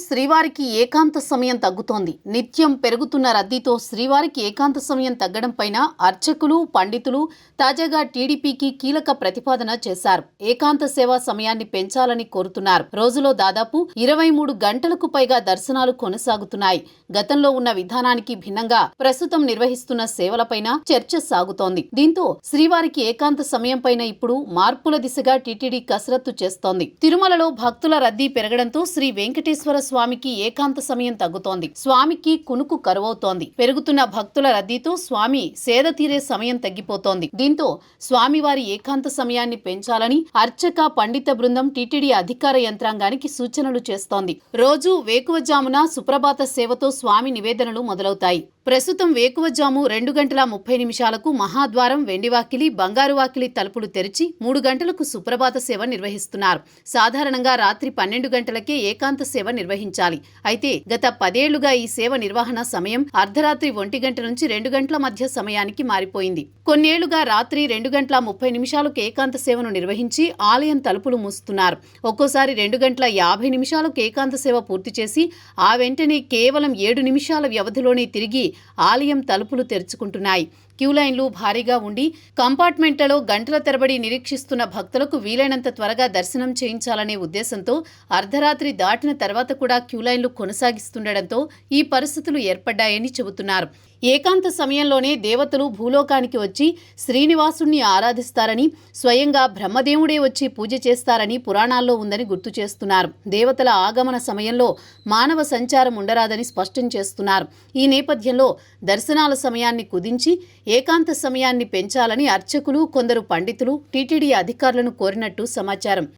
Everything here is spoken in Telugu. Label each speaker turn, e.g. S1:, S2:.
S1: శ్రీవారికి ఏకాంత సమయం తగ్గుతోంది. నిత్యం పెరుగుతున్న రద్దీతో శ్రీవారికి ఏకాంత సమయం తగ్గడం పైన అర్చకులు, పండితులు తాజాగా టీడీపీకి కీలక ప్రతిపాదన చేశారు. ఏకాంత సేవా సమయాన్ని పెంచాలని కోరుతున్నారు. రోజులో దాదాపు 23 గంటలకు పైగా దర్శనాలు కొనసాగుతున్నాయి. గతంలో ఉన్న విధానానికి భిన్నంగా ప్రస్తుతం నిర్వహిస్తున్న సేవలపైన చర్చ సాగుతోంది. దీంతో శ్రీవారికి ఏకాంత సమయం పైన ఇప్పుడు మార్పుల దిశగా టీటీడీ కసరత్తు చేస్తోంది. తిరుమలలో భక్తుల రద్దీ పెరగడంతో శ్రీ వెంకటేశ్వర స్వామికి ఏకాంత సమయం తగ్గుతోంది. స్వామికి కునుకు కరువవుతోంది. పెరుగుతున్న భక్తుల రద్దీతో స్వామి సేద తీరే సమయం తగ్గిపోతోంది. దీంతో స్వామివారి ఏకాంత సమయాన్ని పెంచాలని అర్చక పండిత బృందం టీటీడీ అధికార యంత్రాంగానికి సూచనలు చేస్తోంది. రోజు వేకువజామున సుప్రభాత సేవతో స్వామి నివేదనలు మొదలవుతాయి. ప్రస్తుతం వేకువజాము 2:30 మహాద్వారం, వెండివాకిలి, బంగారు వాకిలి తలుపులు తెరిచి 3 గంటలకు సుప్రభాత సేవ నిర్వహిస్తున్నారు. సాధారణంగా రాత్రి 12 గంటలకే ఏకాంత సేవ నిర్వహించాలి. అయితే గత 10 ఏళ్లుగా ఈ సేవ నిర్వహణ సమయం అర్ధరాత్రి 1 గంట నుంచి 2 గంటల మధ్య సమయానికి మారిపోయింది. కొన్నేళ్లుగా రాత్రి 2:30 ఏకాంత సేవను నిర్వహించి ఆలయం తలుపులు మూస్తున్నారు. ఒక్కోసారి 2:50 ఏకాంత సేవ పూర్తి చేసి ఆ వెంటనే కేవలం 7 నిమిషాల వ్యవధిలోనే తిరిగి ఆలయం తలుపులు తెరుచుకుంటున్నాయి. క్యూలైన్లు భారీగా ఉండి కంపార్ట్మెంట్లలో గంటల తరబడి నిరీక్షిస్తున్న భక్తులకు వీలైనంత త్వరగా దర్శనం చేయించాలనే ఉద్దేశంతో అర్ధరాత్రి దాటిన తర్వాత కూడా క్యూలైన్లు కొనసాగిస్తుండటంతో ఈ పరిస్థితులు ఏర్పడ్డాయని చెబుతున్నారు. ఏకాంత సమయంలోనే దేవతలు భూలోకానికి వచ్చి శ్రీనివాసుణ్ణి ఆరాధిస్తారని, స్వయంగా బ్రహ్మదేవుడే వచ్చి పూజ చేస్తారని పురాణాల్లో ఉందని గుర్తు చేస్తున్నారు. దేవతల ఆగమన సమయంలో మానవ సంచారం ఉండరాదని స్పష్టం చేస్తున్నారు. ఈ నేపథ్యంలో దర్శనాల సమయాన్ని కుదించి ఏకాంత సమయాన్ని పెంచాలని అర్చకులు, కొందరు పండితులు టీటీడీ అధికారులను కోరినట్టు సమాచారం.